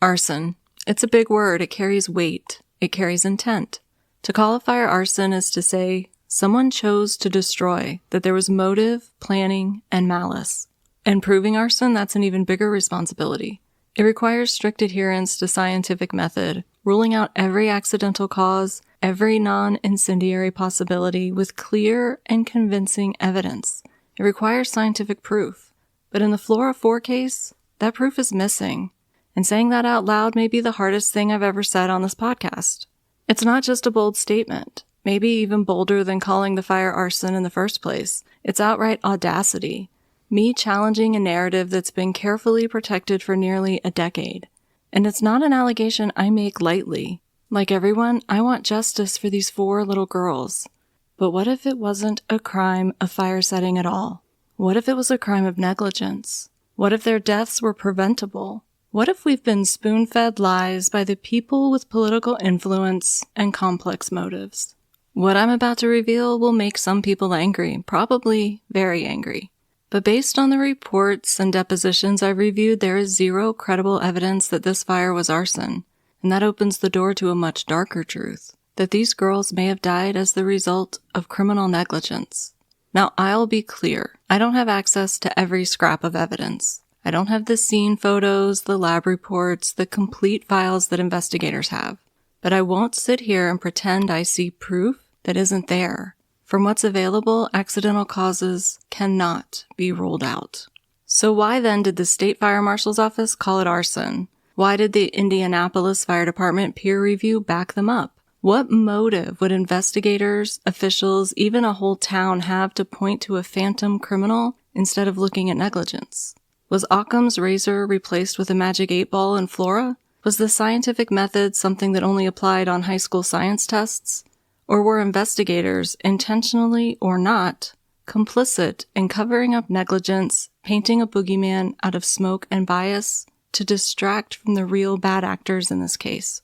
Arson. It's a big word. It carries weight. It carries intent. To call a fire arson is to say someone chose to destroy, that there was motive, planning, and malice. And proving arson, that's an even bigger responsibility. It requires strict adherence to scientific method, ruling out every accidental cause, every non-incendiary possibility with clear and convincing evidence. It requires scientific proof. But in the Flora Four case, that proof is missing. And saying that out loud may be the hardest thing I've ever said on this podcast. It's not just a bold statement, maybe even bolder than calling the fire arson in the first place. It's outright audacity. Me challenging a narrative that's been carefully protected for nearly a decade. And it's not an allegation I make lightly. Like everyone, I want justice for these 4 little girls. But what if it wasn't a crime of fire setting at all? What if it was a crime of negligence? What if their deaths were preventable? What if we've been spoon-fed lies by the people with political influence and complex motives? What I'm about to reveal will make some people angry, probably very angry. But based on the reports and depositions I've reviewed, there is zero credible evidence that this fire was arson, and that opens the door to a much darker truth, that these girls may have died as the result of criminal negligence. Now, I'll be clear, I don't have access to every scrap of evidence. I don't have the scene photos, the lab reports, the complete files that investigators have. But I won't sit here and pretend I see proof that isn't there. From what's available, accidental causes cannot be ruled out. So why then did the State Fire Marshal's Office call it arson? Why did the Indianapolis Fire Department peer review back them up? What motive would investigators, officials, even a whole town have to point to a phantom criminal instead of looking at negligence? Was Occam's razor replaced with a magic 8-ball in Flora? Was the scientific method something that only applied on high school science tests? Or were investigators, intentionally or not, complicit in covering up negligence, painting a boogeyman out of smoke and bias to distract from the real bad actors in this case?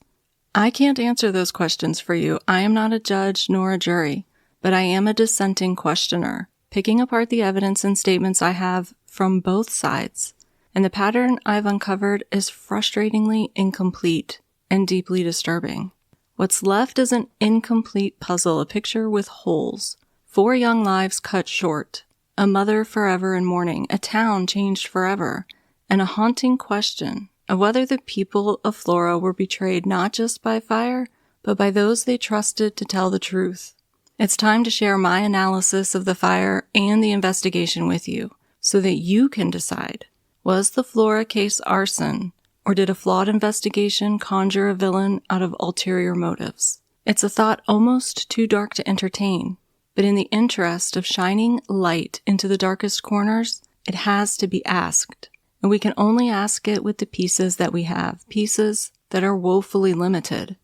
I can't answer those questions for you. I am not a judge nor a jury, but I am a dissenting questioner, picking apart the evidence and statements I have from both sides. And the pattern I've uncovered is frustratingly incomplete and deeply disturbing. What's left is an incomplete puzzle, a picture with holes. 4 young lives cut short, a mother forever in mourning, a town changed forever, and a haunting question of whether the people of Flora were betrayed not just by fire, but by those they trusted to tell the truth. It's time to share my analysis of the fire and the investigation with you, so that you can decide, was the Flora case arson, or did a flawed investigation conjure a villain out of ulterior motives? It's a thought almost too dark to entertain, but in the interest of shining light into the darkest corners, it has to be asked. And we can only ask it with the pieces that we have, pieces that are woefully limited.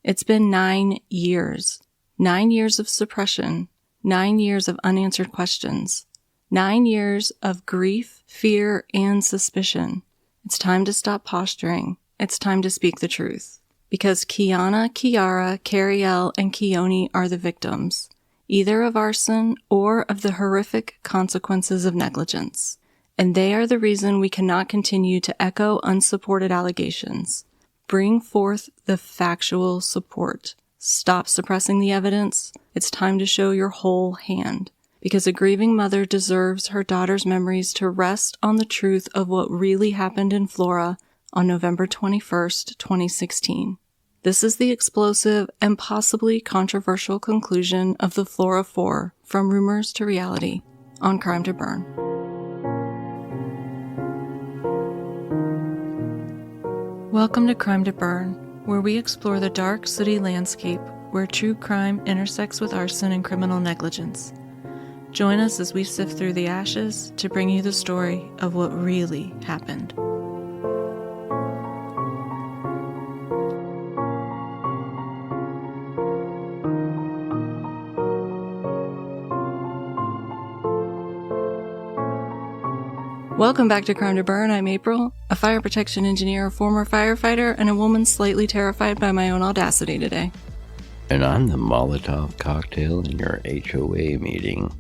It's been 9 years. 9 years of suppression. 9 years of unanswered questions. 9 years of grief, fear, and suspicion. It's time to stop posturing. It's time to speak the truth. Because Kiana, Kiara, Cariel, and Keone are the victims, either of arson or of the horrific consequences of negligence. And they are the reason we cannot continue to echo unsupported allegations. Bring forth the factual support. Stop suppressing the evidence. It's time to show your whole hand. Because a grieving mother deserves her daughter's memories to rest on the truth of what really happened in Flora on November 21st, 2016. This is the explosive and possibly controversial conclusion of the Flora Four, From Rumors to Reality, on Crime to Burn. Welcome to Crime to Burn, where we explore the dark city landscape where true crime intersects with arson and criminal negligence. Join us as we sift through the ashes to bring you the story of what really happened. Welcome back to Crime to Burn. I'm April, a fire protection engineer, a former firefighter, and a woman slightly terrified by my own audacity today. And I'm the Molotov cocktail in your HOA meeting.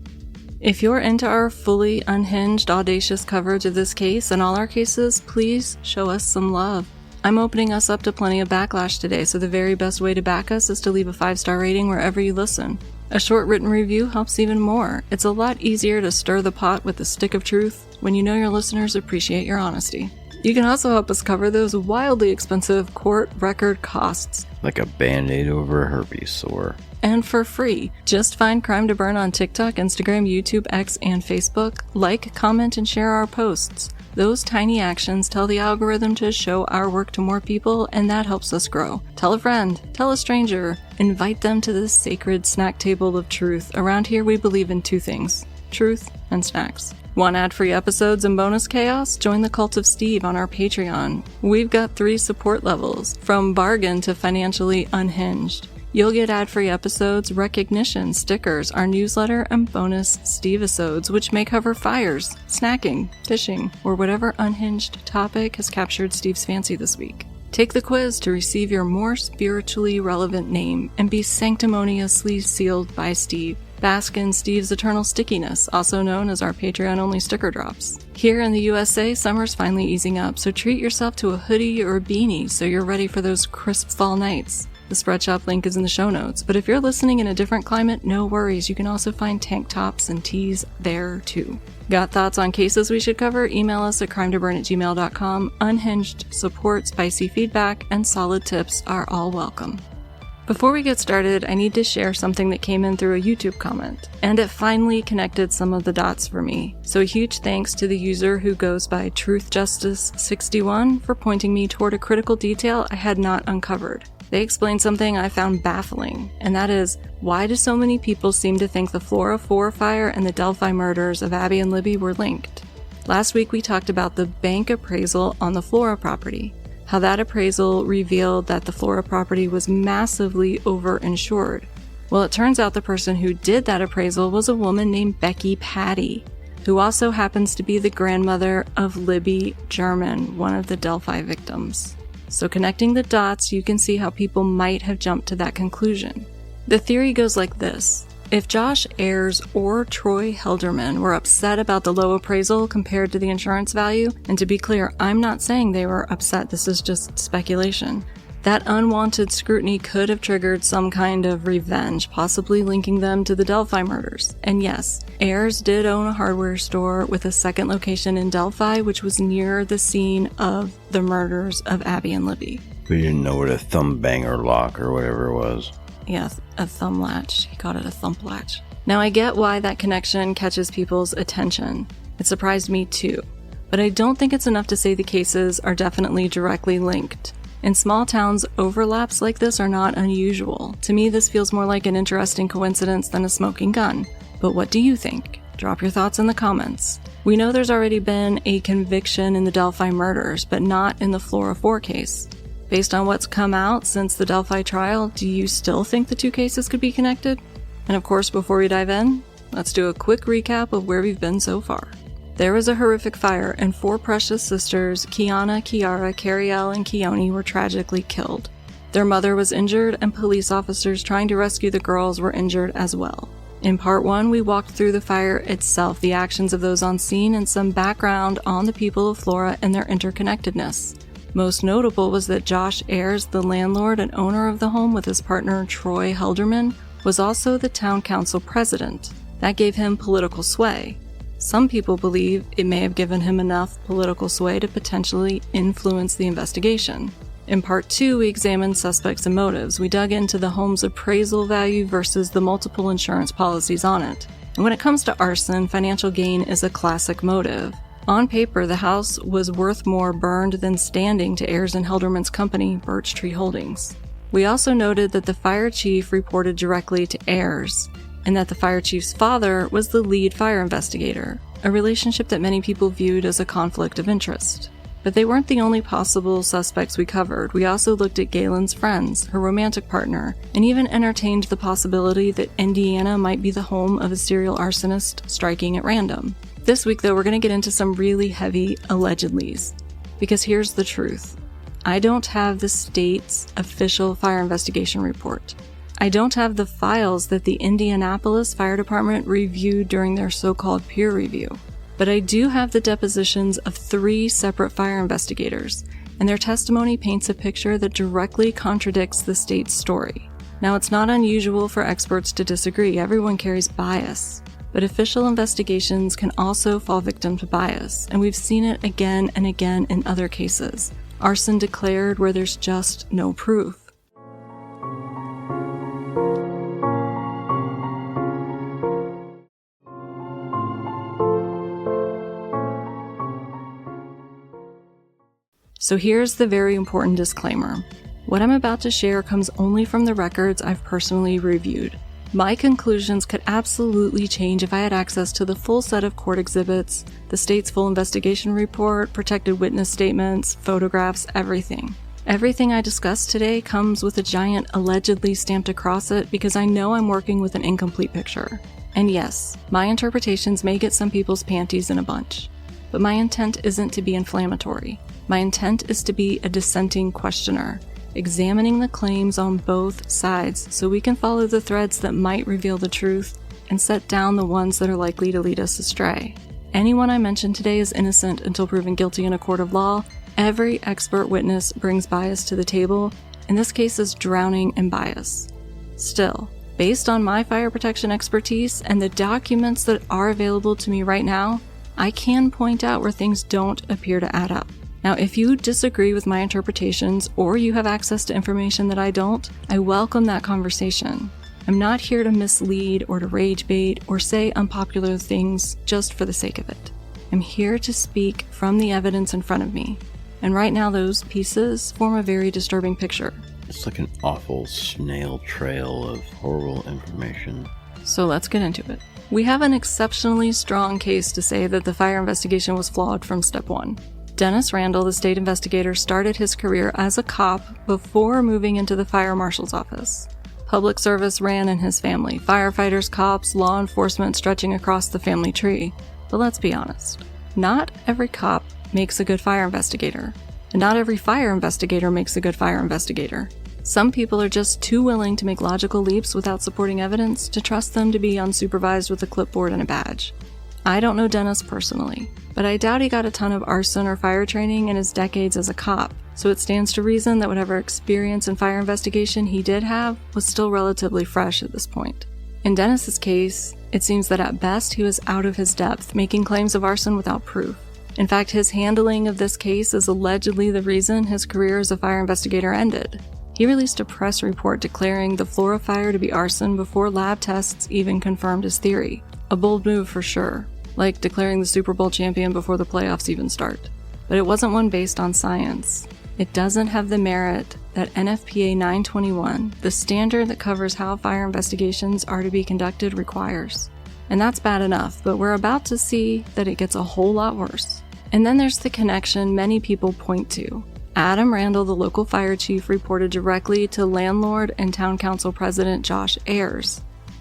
If you're into our fully unhinged, audacious coverage of this case and all our cases, please show us some love. I'm opening us up to plenty of backlash today, so the very best way to back us is to leave a 5-star rating wherever you listen. A short written review helps even more. It's a lot easier to stir the pot with a stick of truth when you know your listeners appreciate your honesty. You can also help us cover those wildly expensive court record costs. Like a band-aid over a herpes sore. And for free. Just find Crime to Burn on TikTok, Instagram, YouTube, X, and Facebook. Like, comment, and share our posts. Those tiny actions tell the algorithm to show our work to more people, and that helps us grow. Tell a friend, tell a stranger, invite them to this sacred snack table of truth. Around here, we believe in 2 things: truth and snacks. Want ad-free episodes and bonus chaos? Join the Cult of Steve on our Patreon. We've got 3 support levels, from bargain to financially unhinged. You'll get ad-free episodes, recognition, stickers, our newsletter, and bonus Steve-episodes, which may cover fires, snacking, fishing, or whatever unhinged topic has captured Steve's fancy this week. Take the quiz to receive your more spiritually relevant name and be sanctimoniously sealed by Steve. Bask in Steve's eternal stickiness, also known as our Patreon-only sticker drops. Here in the USA, summer's finally easing up, so treat yourself to a hoodie or a beanie so you're ready for those crisp fall nights. The spread shop link is in the show notes, but if you're listening in a different climate, no worries, you can also find tank tops and tees there too. Got thoughts on cases we should cover? Email us at crimetoburn@gmail.com. Unhinged support, spicy feedback, and solid tips are all welcome. Before we get started, I need to share something that came in through a YouTube comment, and it finally connected some of the dots for me. So a huge thanks to the user who goes by TruthJustice61 for pointing me toward a critical detail I had not uncovered. They explained something I found baffling, and that is, why do so many people seem to think the Flora Four fire and the Delphi murders of Abby and Libby were linked? Last week we talked about the bank appraisal on the Flora property, how that appraisal revealed that the Flora property was massively overinsured. Well, it turns out the person who did that appraisal was a woman named Becky Patty, who also happens to be the grandmother of Libby German, one of the Delphi victims. So connecting the dots, you can see how people might have jumped to that conclusion. The theory goes like this. If Josh Ayers or Troy Helderman were upset about the low appraisal compared to the insurance value, and to be clear, I'm not saying they were upset, this is just speculation, that unwanted scrutiny could have triggered some kind of revenge, possibly linking them to the Delphi murders. And yes, Ayers did own a hardware store with a second location in Delphi, which was near the scene of the murders of Abby and Libby. We didn't know what a thumb banger lock or whatever it was. Yeah, a thumb latch. He called it a thump latch. Now I get why that connection catches people's attention. It surprised me too. But I don't think it's enough to say the cases are definitely directly linked. In small towns, overlaps like this are not unusual. To me, this feels more like an interesting coincidence than a smoking gun. But what do you think? Drop your thoughts in the comments. We know there's already been a conviction in the Delphi murders, but not in the Flora Four case. Based on what's come out since the Delphi trial, do you still think the 2 cases could be connected? And of course, before we dive in, let's do a quick recap of where we've been so far. There was a horrific fire, and 4 precious sisters, Kiana, Kiara, Cariel, and Keone, were tragically killed. Their mother was injured, and police officers trying to rescue the girls were injured as well. In part 1, we walked through the fire itself, the actions of those on scene, and some background on the people of Flora and their interconnectedness. Most notable was that Josh Ayers, the landlord and owner of the home with his partner Troy Helderman, was also the town council president. That gave him political sway. Some people believe it may have given him enough political sway to potentially influence the investigation. In part 2, we examined suspects and motives. We dug into the home's appraisal value versus the multiple insurance policies on it. And when it comes to arson, financial gain is a classic motive. On paper, the house was worth more burned than standing to Ayers and Helderman's company, Birch Tree Holdings. We also noted that the fire chief reported directly to Ayers, and that the fire chief's father was the lead fire investigator, a relationship that many people viewed as a conflict of interest. But they weren't the only possible suspects we covered. We also looked at Galen's friends, her romantic partner, and even entertained the possibility that Indiana might be the home of a serial arsonist striking at random. This week, though, we're going to get into some really heavy allegedlys. Because here's the truth. I don't have the state's official fire investigation report. I don't have the files that the Indianapolis Fire Department reviewed during their so-called peer review. But I do have the depositions of 3 separate fire investigators. and their testimony paints a picture that directly contradicts the state's story. Now, it's not unusual for experts to disagree. Everyone carries bias. But official investigations can also fall victim to bias, and we've seen it again and again in other cases. Arson declared where there's just no proof. So here's the very important disclaimer. What I'm about to share comes only from the records I've personally reviewed. My conclusions could absolutely change if I had access to the full set of court exhibits, the state's full investigation report, protected witness statements, photographs, everything. Everything I discussed today comes with a giant allegedly stamped across it because I know I'm working with an incomplete picture. And yes, my interpretations may get some people's panties in a bunch. But my intent isn't to be inflammatory. My intent is to be a dissenting questioner, examining the claims on both sides so we can follow the threads that might reveal the truth and set down the ones that are likely to lead us astray. Anyone I mention today is innocent until proven guilty in a court of law. Every expert witness brings bias to the table, and this case is drowning in bias. Still, based on my fire protection expertise and the documents that are available to me right now, I can point out where things don't appear to add up. Now, if you disagree with my interpretations or you have access to information that I don't, I welcome that conversation. I'm not here to mislead or to rage bait or say unpopular things just for the sake of it. I'm here to speak from the evidence in front of me. And right now, those pieces form a very disturbing picture. It's like an awful snail trail of horrible information. So let's get into it. We have an exceptionally strong case to say that the fire investigation was flawed from step one. Dennis Randall, the state investigator, started his career as a cop before moving into the fire marshal's office. Public service ran in his family, firefighters, cops, law enforcement stretching across the family tree. But let's be honest, not every cop makes a good fire investigator, and not every fire investigator makes a good fire investigator. Some people are just too willing to make logical leaps without supporting evidence to trust them to be unsupervised with a clipboard and a badge. I don't know Dennis personally, but I doubt he got a ton of arson or fire training in his decades as a cop, so it stands to reason that whatever experience in fire investigation he did have was still relatively fresh at this point. In Dennis's case, it seems that at best he was out of his depth, making claims of arson without proof. In fact, his handling of this case is allegedly the reason his career as a fire investigator ended. He released a press report declaring the Flora fire to be arson before lab tests even confirmed his theory. A bold move for sure, like declaring the Super Bowl champion before the playoffs even start. But it wasn't one based on science. It doesn't have the merit that NFPA 921, the standard that covers how fire investigations are to be conducted, requires. And that's bad enough, but we're about to see that it gets a whole lot worse. And then there's the connection many people point to. Adam Randall, the local fire chief, reported directly to landlord and town council president Josh Ayers.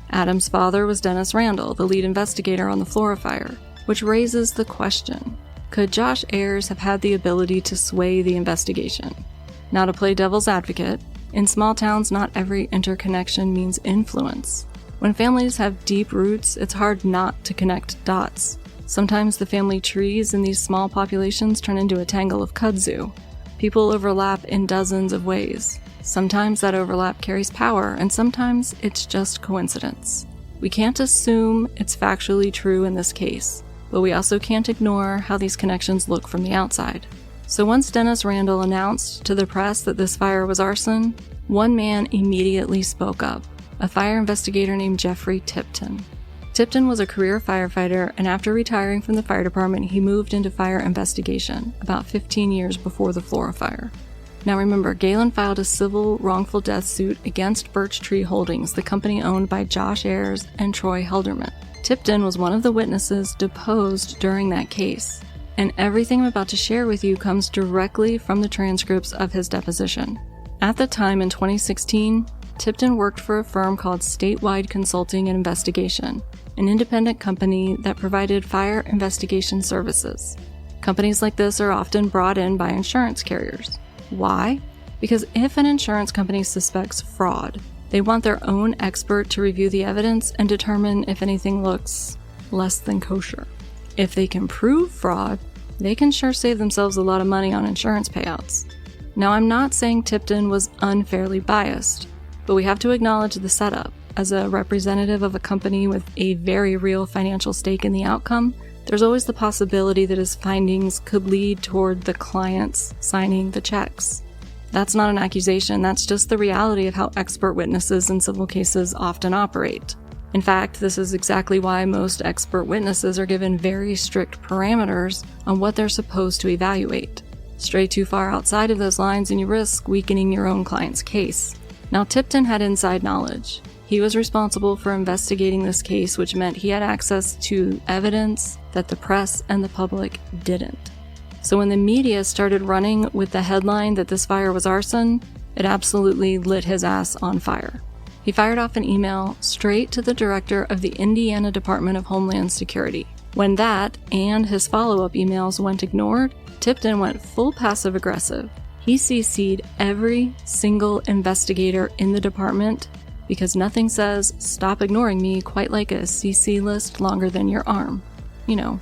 Adam's father was Dennis Randall, the lead investigator on the Flora fire, which raises the question, could Josh Ayers have had the ability to sway the investigation? Now, to play devil's advocate, in small towns not every interconnection means influence. When families have deep roots, it's hard not to connect dots. Sometimes the family trees in these small populations turn into a tangle of kudzu. People overlap in dozens of ways. Sometimes that overlap carries power, and sometimes it's just coincidence. We can't assume it's factually true in this case, but we also can't ignore how these connections look from the outside. So once Dennis Randall announced to the press that this fire was arson, one man immediately spoke up, a fire investigator named Jeffrey Tipton. Tipton was a career firefighter, and after retiring from the fire department, he moved into fire investigation about 15 years before the Flora fire. Now remember, Galen filed a civil wrongful death suit against Birch Tree Holdings, the company owned by Josh Ayers and Troy Helderman. Tipton was one of the witnesses deposed during that case, and everything I'm about to share with you comes directly from the transcripts of his deposition. At the time, in 2016, Tipton worked for a firm called Statewide Consulting and Investigation, an independent company that provided fire investigation services. Companies like this are often brought in by insurance carriers. Why? Because if an insurance company suspects fraud, they want their own expert to review the evidence and determine if anything looks less than kosher. If they can prove fraud, they can sure save themselves a lot of money on insurance payouts. Now, I'm not saying Tipton was unfairly biased, but we have to acknowledge the setup. As a representative of a company with a very real financial stake in the outcome, there's always the possibility that his findings could lead toward the clients signing the checks. That's not an accusation, that's just the reality of how expert witnesses in civil cases often operate. In fact, this is exactly why most expert witnesses are given very strict parameters on what they're supposed to evaluate. Stray too far outside of those lines and you risk weakening your own client's case. Now, Tipton had inside knowledge. He was responsible for investigating this case, which meant he had access to evidence that the press and the public didn't. So when the media started running with the headline that this fire was arson, it absolutely lit his ass on fire. He fired off an email straight to the director of the Indiana Department of Homeland Security. When that and his follow-up emails went ignored, Tipton went full passive-aggressive. He CC'd every single investigator in the department because nothing says, "Stop ignoring me," quite like a CC list longer than your arm.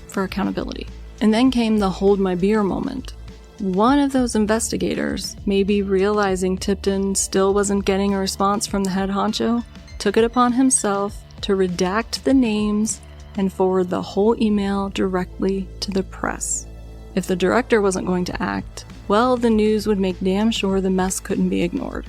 For accountability. And then came the hold my beer moment. One of those investigators, maybe realizing Tipton still wasn't getting a response from the head honcho, took it upon himself to redact the names and forward the whole email directly to the press. If the director wasn't going to act, well, the news would make damn sure the mess couldn't be ignored.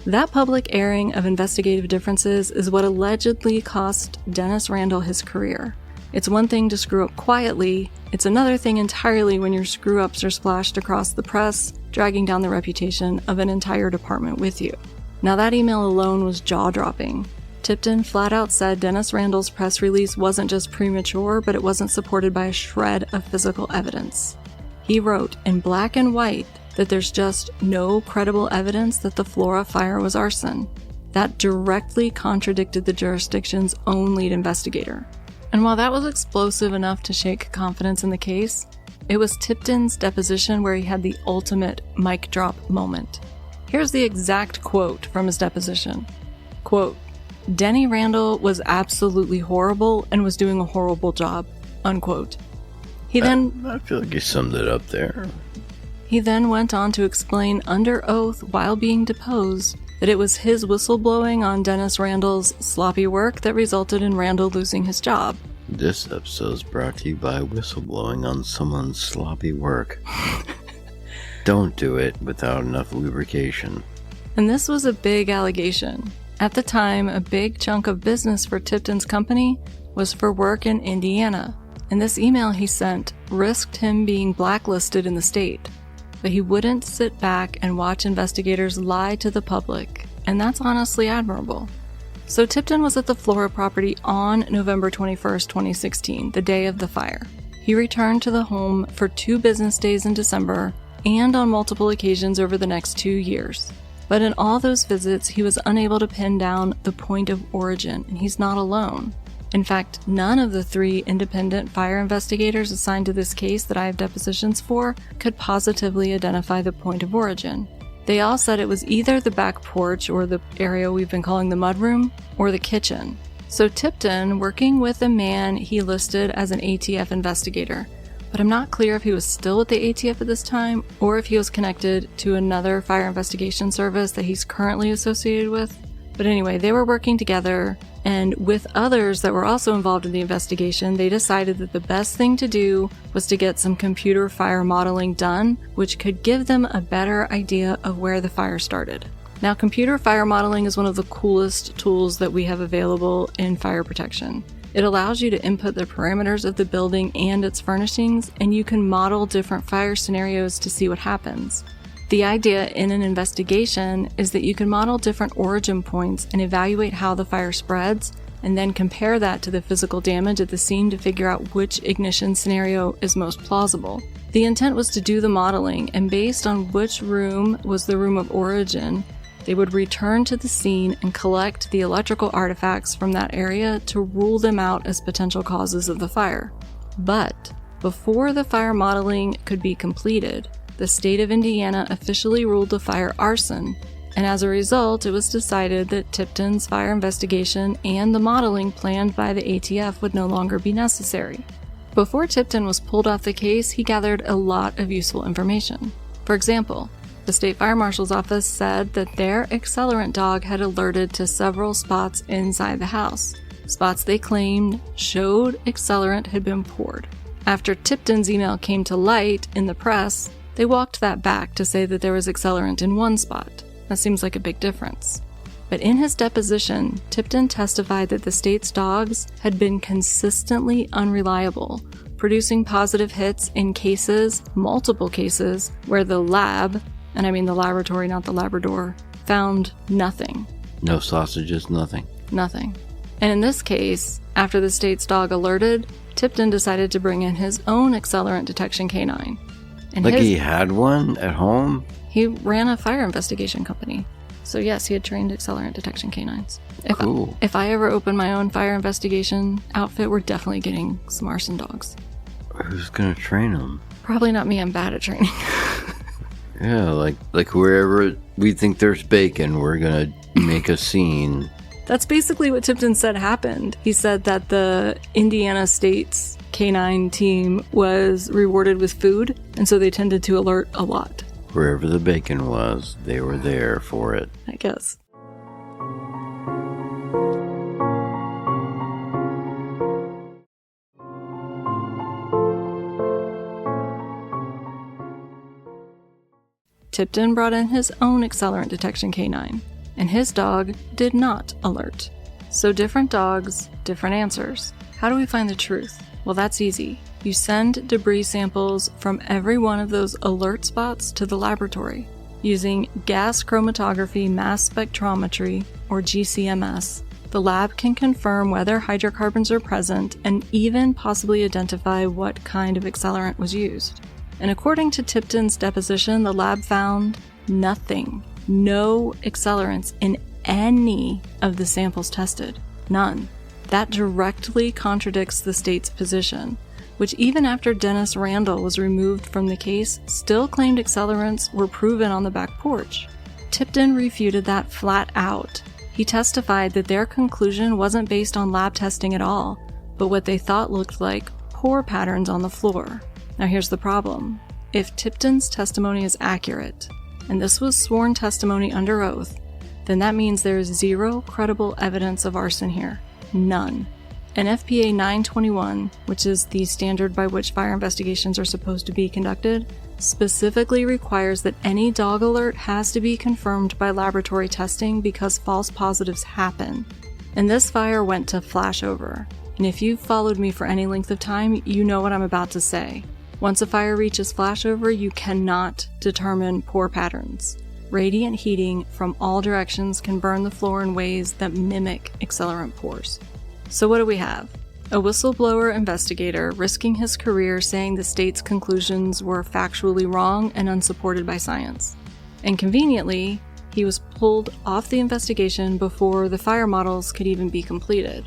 That public airing of investigative differences is what allegedly cost Dennis Randall his career. It's one thing to screw up quietly, it's another thing entirely when your screw-ups are splashed across the press, dragging down the reputation of an entire department with you. Now that email alone was jaw-dropping. Tipton flat out said Dennis Randall's press release wasn't just premature, but it wasn't supported by a shred of physical evidence. He wrote in black and white that there's just no credible evidence that the Flora fire was arson. That directly contradicted the jurisdiction's own lead investigator. And while that was explosive enough to shake confidence in the case, it was Tipton's deposition where he had the ultimate mic drop moment. Here's the exact quote from his deposition. Quote, "Denny Randall was absolutely horrible and was doing a horrible job." Unquote. I feel like you summed it up there. He then went on to explain under oath while being deposed that it was his whistleblowing on Dennis Randall's sloppy work that resulted in Randall losing his job. This episode is brought to you by whistleblowing on someone's sloppy work. Don't do it without enough lubrication. And this was a big allegation. At the time, a big chunk of business for Tipton's company was for work in Indiana, and this email he sent risked him being blacklisted in the state. But he wouldn't sit back and watch investigators lie to the public, and that's honestly admirable. So Tipton was at the Flora property on November 21st, 2016, the day of the fire. He returned to the home for 2 business days in December and on multiple occasions over the next 2 years. But in all those visits, he was unable to pin down the point of origin, and he's not alone. In fact, none of the 3 independent fire investigators assigned to this case that I have depositions for could positively identify the point of origin. They all said it was either the back porch, or the area we've been calling the mudroom, or the kitchen. So Tipton, working with a man he listed as an ATF investigator, but I'm not clear if he was still at the ATF at this time, or if he was connected to another fire investigation service that he's currently associated with. But anyway, they were working together, and with others that were also involved in the investigation, they decided that the best thing to do was to get some computer fire modeling done, which could give them a better idea of where the fire started. Now, computer fire modeling is one of the coolest tools that we have available in fire protection. It allows you to input the parameters of the building and its furnishings, and you can model different fire scenarios to see what happens. The idea in an investigation is that you can model different origin points and evaluate how the fire spreads, and then compare that to the physical damage at the scene to figure out which ignition scenario is most plausible. The intent was to do the modeling, and based on which room was the room of origin, they would return to the scene and collect the electrical artifacts from that area to rule them out as potential causes of the fire. But before the fire modeling could be completed, the state of Indiana officially ruled the fire arson, and as a result, it was decided that Tipton's fire investigation and the modeling planned by the ATF would no longer be necessary. Before Tipton was pulled off the case, he gathered a lot of useful information. For example, the state fire marshal's office said that their accelerant dog had alerted to several spots inside the house. Spots they claimed showed accelerant had been poured. After Tipton's email came to light in the press, they walked that back to say that there was accelerant in one spot. That seems like a big difference. But in his deposition, Tipton testified that the state's dogs had been consistently unreliable, producing positive hits in cases, multiple cases, where the lab, and I mean the laboratory, not the Labrador, found nothing. No sausages, nothing. Nothing. And in this case, after the state's dog alerted, Tipton decided to bring in his own accelerant detection canine. And he had one at home? He ran a fire investigation company. So yes, he had trained accelerant detection canines. Cool. If I ever open my own fire investigation outfit, we're definitely getting some arson dogs. Who's gonna train them? Probably not me, I'm bad at training. Yeah, like wherever we think there's bacon, we're gonna make a scene. That's basically what Tipton said happened. He said that the Indiana State's canine team was rewarded with food, and so they tended to alert a lot. Wherever the bacon was, they were there for it. I guess. Tipton brought in his own accelerant detection canine, and his dog did not alert. So different dogs, different answers. How do we find the truth? Well, that's easy. You send debris samples from every one of those alert spots to the laboratory. Using gas chromatography mass spectrometry, or GCMS, the lab can confirm whether hydrocarbons are present and even possibly identify what kind of accelerant was used. And according to Tipton's deposition, the lab found nothing. No accelerants in any of the samples tested. None. That directly contradicts the state's position, which even after Dennis Randall was removed from the case, still claimed accelerants were proven on the back porch. Tipton refuted that flat out. He testified that their conclusion wasn't based on lab testing at all, but what they thought looked like pour patterns on the floor. Now here's the problem. If Tipton's testimony is accurate, and this was sworn testimony under oath, then that means there is zero credible evidence of arson here. None. And FPA 921, which is the standard by which fire investigations are supposed to be conducted, specifically requires that any dog alert has to be confirmed by laboratory testing because false positives happen. And this fire went to flashover. And if you've followed me for any length of time, you know what I'm about to say. Once a fire reaches flashover, you cannot determine pour patterns. Radiant heating from all directions can burn the floor in ways that mimic accelerant pours. So what do we have? A whistleblower investigator risking his career saying the state's conclusions were factually wrong and unsupported by science. And conveniently, he was pulled off the investigation before the fire models could even be completed.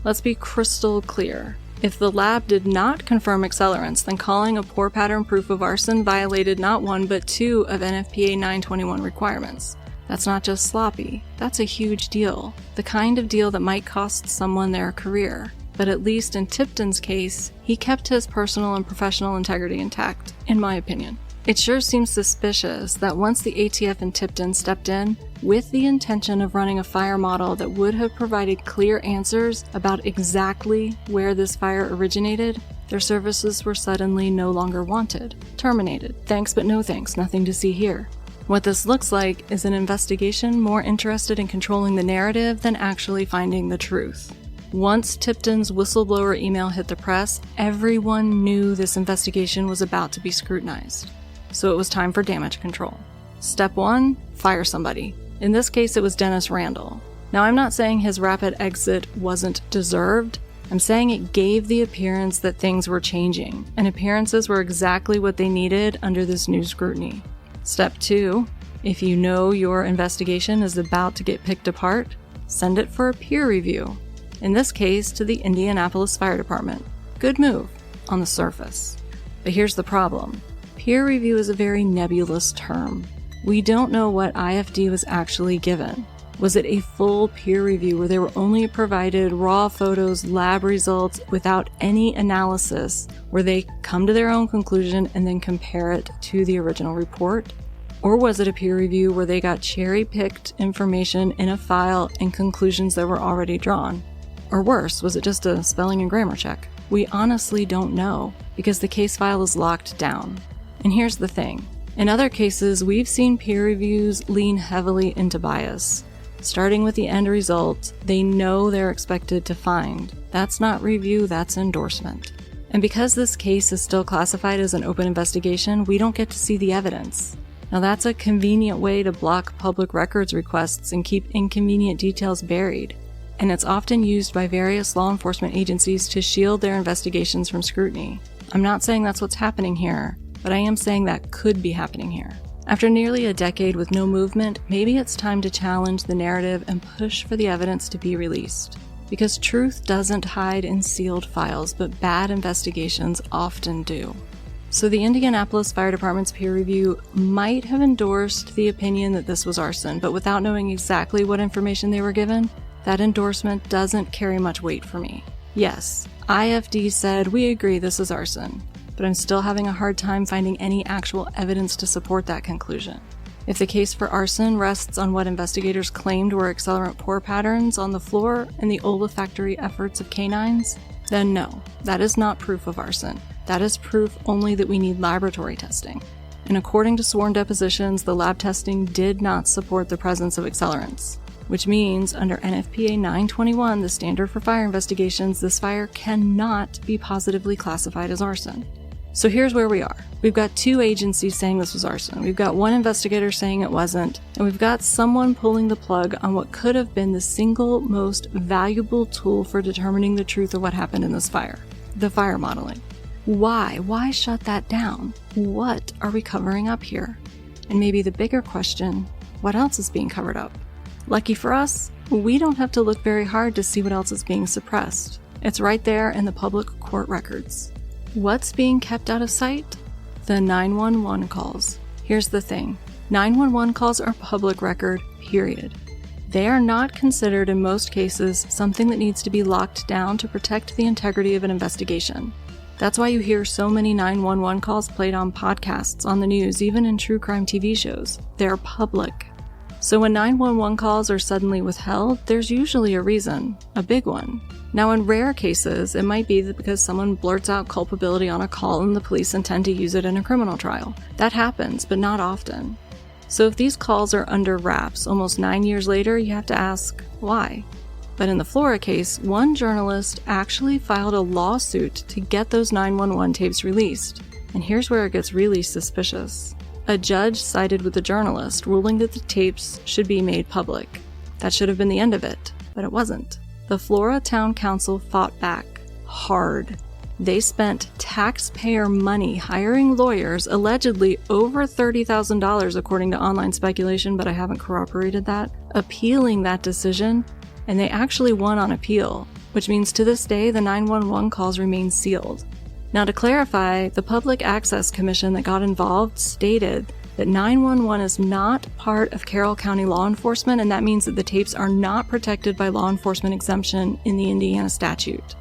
Let's be crystal clear. If the lab did not confirm accelerants, then calling a pour pattern proof of arson violated not one but two of NFPA 921 requirements. That's not just sloppy, that's a huge deal. The kind of deal that might cost someone their career. But at least in Tipton's case, he kept his personal and professional integrity intact, in my opinion. It sure seems suspicious that once the ATF and Tipton stepped in, with the intention of running a fire model that would have provided clear answers about exactly where this fire originated, their services were suddenly no longer wanted. Terminated. Thanks but no thanks, nothing to see here. What this looks like is an investigation more interested in controlling the narrative than actually finding the truth. Once Tipton's whistleblower email hit the press, everyone knew this investigation was about to be scrutinized. So it was time for damage control. Step 1, fire somebody. In this case, it was Dennis Randall. Now, I'm not saying his rapid exit wasn't deserved. I'm saying it gave the appearance that things were changing, and appearances were exactly what they needed under this new scrutiny. Step 2, if you know your investigation is about to get picked apart, send it for a peer review. In this case, to the Indianapolis Fire Department. Good move, on the surface. But here's the problem. Peer review is a very nebulous term. We don't know what IFD was actually given. Was it a full peer review where they were only provided raw photos, lab results without any analysis, where they come to their own conclusion and then compare it to the original report? Or was it a peer review where they got cherry-picked information in a file and conclusions that were already drawn? Or worse, was it just a spelling and grammar check? We honestly don't know, because the case file is locked down. And here's the thing. In other cases, we've seen peer reviews lean heavily into bias. Starting with the end result, they know they're expected to find. That's not review, that's endorsement. And because this case is still classified as an open investigation, we don't get to see the evidence. Now that's a convenient way to block public records requests and keep inconvenient details buried. And it's often used by various law enforcement agencies to shield their investigations from scrutiny. I'm not saying that's what's happening here, but I am saying that could be happening here. After nearly a decade with no movement, maybe it's time to challenge the narrative and push for the evidence to be released. Because truth doesn't hide in sealed files, but bad investigations often do. So the Indianapolis Fire Department's peer review might have endorsed the opinion that this was arson, but without knowing exactly what information they were given, that endorsement doesn't carry much weight for me. Yes, IFD said, we agree this is arson, but I'm still having a hard time finding any actual evidence to support that conclusion. If the case for arson rests on what investigators claimed were accelerant pour patterns on the floor and the olfactory efforts of canines, then no, that is not proof of arson. That is proof only that we need laboratory testing. And according to sworn depositions, the lab testing did not support the presence of accelerants, which means under NFPA 921, the standard for fire investigations, this fire cannot be positively classified as arson. So here's where we are. We've got two agencies saying this was arson. We've got one investigator saying it wasn't, and we've got someone pulling the plug on what could have been the single most valuable tool for determining the truth of what happened in this fire, the fire modeling. Why? Why shut that down? What are we covering up here? And maybe the bigger question, what else is being covered up? Lucky for us, we don't have to look very hard to see what else is being suppressed. It's right there in the public court records. What's being kept out of sight? The 911 calls. Here's the thing. 911 calls are public record, period. They are not considered in most cases something that needs to be locked down to protect the integrity of an investigation. That's why you hear so many 911 calls played on podcasts, on the news, even in true crime TV shows. They're public. So when 911 calls are suddenly withheld, there's usually a reason, a big one. Now in rare cases, it might be that because someone blurts out culpability on a call and the police intend to use it in a criminal trial. That happens, but not often. So if these calls are under wraps almost 9 years later, you have to ask, why? But in the Flora case, one journalist actually filed a lawsuit to get those 911 tapes released. And here's where it gets really suspicious. A judge sided with the journalist, ruling that the tapes should be made public. That should have been the end of it, but it wasn't. The Flora Town Council fought back hard. They spent taxpayer money hiring lawyers, allegedly over $30,000 according to online speculation, but I haven't corroborated that, appealing that decision, and they actually won on appeal, which means to this day the 911 calls remain sealed. Now to clarify, the Public Access Commission that got involved stated that 911 is not part of Carroll County law enforcement, and that means that the tapes are not protected by law enforcement exemption in the Indiana statute.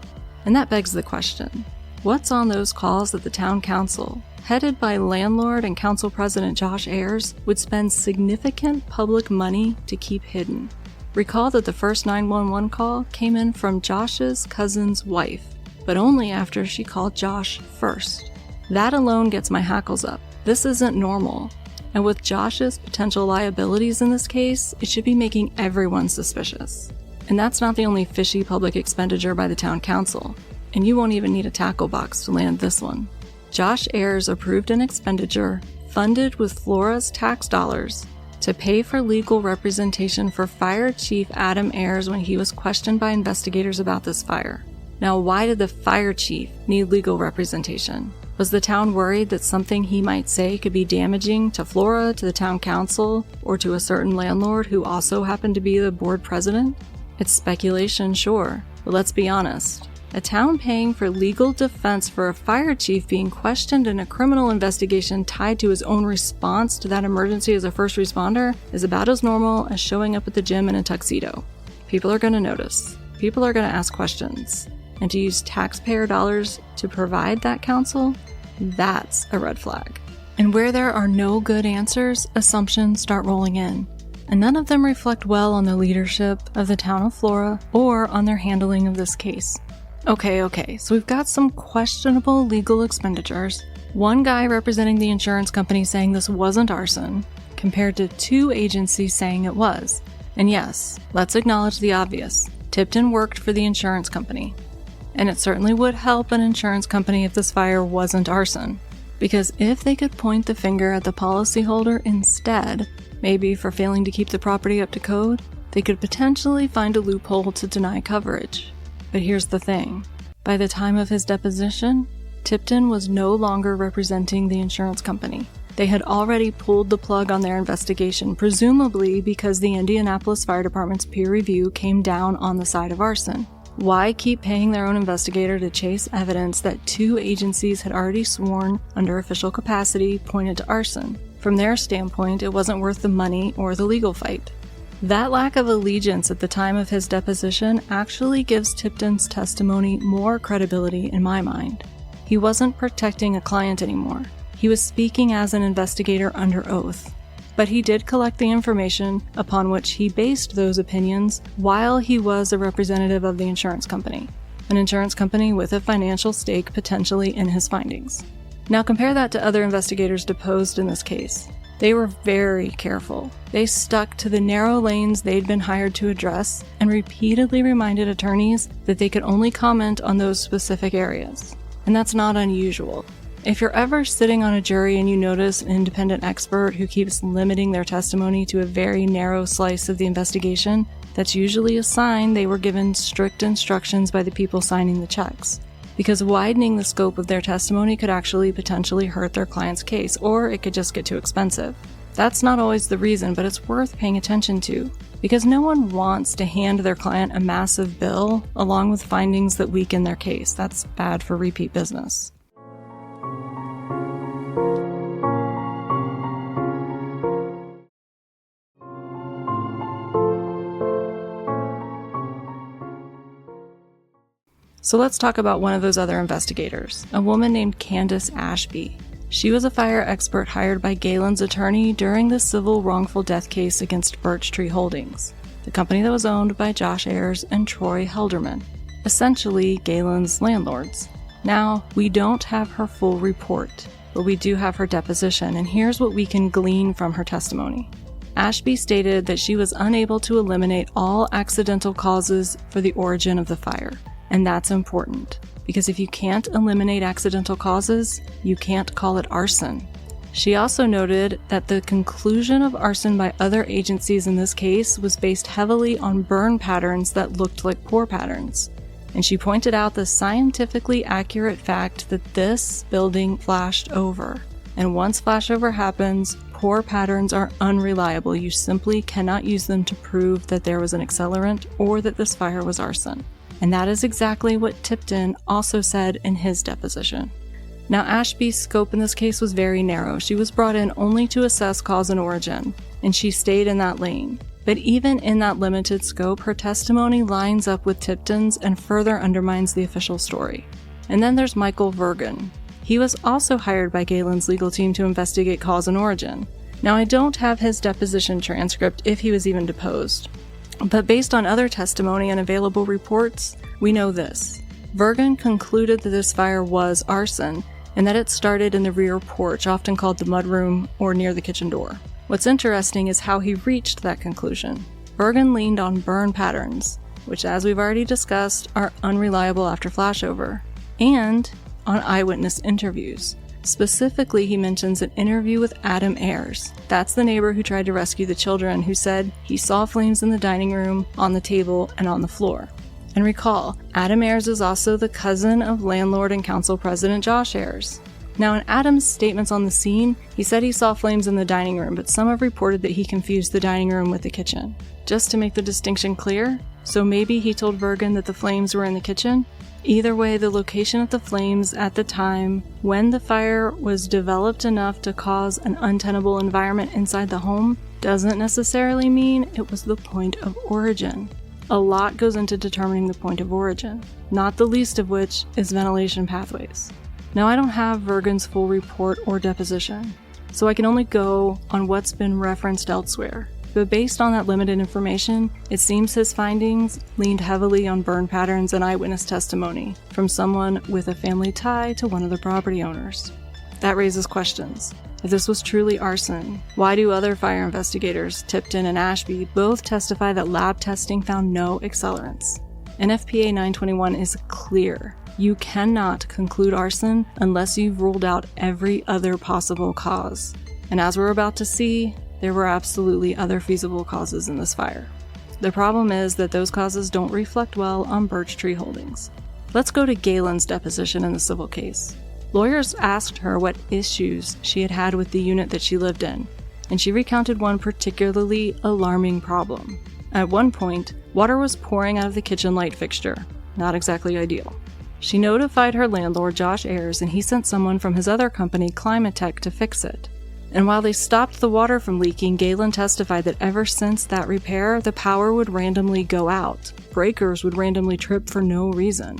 And that begs the question, what's on those calls that the town council, headed by landlord and council president Josh Ayers, would spend significant public money to keep hidden? Recall that the first 911 call came in from Josh's cousin's wife, but only after she called Josh first. That alone gets my hackles up. This isn't normal. And with Josh's potential liabilities in this case, it should be making everyone suspicious. And that's not the only fishy public expenditure by the town council. And you won't even need a tackle box to land this one. Josh Ayers approved an expenditure funded with Flora's tax dollars to pay for legal representation for Fire Chief Adam Ayers when he was questioned by investigators about this fire. Now, why did the fire chief need legal representation? Was the town worried that something he might say could be damaging to Flora, to the town council, or to a certain landlord who also happened to be the board president? It's speculation, sure, but let's be honest. A town paying for legal defense for a fire chief being questioned in a criminal investigation tied to his own response to that emergency as a first responder is about as normal as showing up at the gym in a tuxedo. People are going to notice. People are going to ask questions. And to use taxpayer dollars to provide that counsel, that's a red flag. And where there are no good answers, assumptions start rolling in. And none of them reflect well on the leadership of the town of Flora or on their handling of this case. Okay, so we've got some questionable legal expenditures. One guy representing the insurance company saying this wasn't arson, compared to 2 agencies saying it was. And yes, let's acknowledge the obvious. Tipton worked for the insurance company. And it certainly would help an insurance company if this fire wasn't arson. Because if they could point the finger at the policyholder instead, maybe for failing to keep the property up to code, they could potentially find a loophole to deny coverage. But here's the thing. By the time of his deposition, Tipton was no longer representing the insurance company. They had already pulled the plug on their investigation, presumably because the Indianapolis Fire Department's peer review came down on the side of arson. Why keep paying their own investigator to chase evidence that 2 agencies had already sworn under official capacity pointed to arson? From their standpoint, it wasn't worth the money or the legal fight. That lack of allegiance at the time of his deposition actually gives Tipton's testimony more credibility in my mind. He wasn't protecting a client anymore. He was speaking as an investigator under oath. But he did collect the information upon which he based those opinions while he was a representative of the insurance company, an insurance company with a financial stake potentially in his findings. Now compare that to other investigators deposed in this case. They were very careful. They stuck to the narrow lanes they'd been hired to address and repeatedly reminded attorneys that they could only comment on those specific areas. And that's not unusual. If you're ever sitting on a jury and you notice an independent expert who keeps limiting their testimony to a very narrow slice of the investigation, that's usually a sign they were given strict instructions by the people signing the checks. Because widening the scope of their testimony could actually potentially hurt their client's case, or it could just get too expensive. That's not always the reason, but it's worth paying attention to, because no one wants to hand their client a massive bill along with findings that weaken their case. That's bad for repeat business. So let's talk about one of those other investigators, a woman named Candace Ashby. She was a fire expert hired by Galen's attorney during the civil wrongful death case against Birch Tree Holdings, the company that was owned by Josh Ayers and Troy Helderman, essentially Galen's landlords. Now, we don't have her full report, but we do have her deposition, and here's what we can glean from her testimony. Ashby stated that she was unable to eliminate all accidental causes for the origin of the fire. And that's important, because if you can't eliminate accidental causes, you can't call it arson. She also noted that the conclusion of arson by other agencies in this case was based heavily on burn patterns that looked like pour patterns. And she pointed out the scientifically accurate fact that this building flashed over. And once flashover happens, pour patterns are unreliable. You simply cannot use them to prove that there was an accelerant or that this fire was arson. And that is exactly what Tipton also said in his deposition. Now, Ashby's scope in this case was very narrow. She was brought in only to assess cause and origin, and she stayed in that lane. But even in that limited scope, her testimony lines up with Tipton's and further undermines the official story. And then there's Michael Vergen. He was also hired by Galen's legal team to investigate cause and origin. Now, I don't have his deposition transcript if he was even deposed. But based on other testimony and available reports, we know this. Vergen concluded that this fire was arson and that it started in the rear porch, often called the mudroom or near the kitchen door. What's interesting is how he reached that conclusion. Vergen leaned on burn patterns, which, as we've already discussed, are unreliable after flashover, and on eyewitness interviews. Specifically, he mentions an interview with Adam Ayers. That's the neighbor who tried to rescue the children, who said he saw flames in the dining room, on the table, and on the floor. And recall, Adam Ayers is also the cousin of landlord and council president Josh Ayers. Now, in Adam's statements on the scene, he said he saw flames in the dining room, but some have reported that he confused the dining room with the kitchen. Just to make the distinction clear, so maybe he told Vergen that the flames were in the kitchen, Either way, the location of the flames at the time when the fire was developed enough to cause an untenable environment inside the home doesn't necessarily mean it was the point of origin. A lot goes into determining the point of origin, not the least of which is ventilation pathways. Now, I don't have Vergen's full report or deposition, so I can only go on what's been referenced elsewhere. But based on that limited information, it seems his findings leaned heavily on burn patterns and eyewitness testimony from someone with a family tie to one of the property owners. That raises questions. If this was truly arson, why do other fire investigators, Tipton and Ashby, both testify that lab testing found no accelerants? NFPA 921 is clear. You cannot conclude arson unless you've ruled out every other possible cause. And as we're about to see, there were absolutely other feasible causes in this fire. The problem is that those causes don't reflect well on birch tree holdings. Let's go to Galen's deposition in the civil case. Lawyers asked her what issues she had had with the unit that she lived in, and she recounted one particularly alarming problem. At one point, water was pouring out of the kitchen light fixture. Not exactly ideal. She notified her landlord, Josh Ayers, and he sent someone from his other company, Climatech, to fix it. And while they stopped the water from leaking, Galen testified that ever since that repair, the power would randomly go out. Breakers would randomly trip for no reason.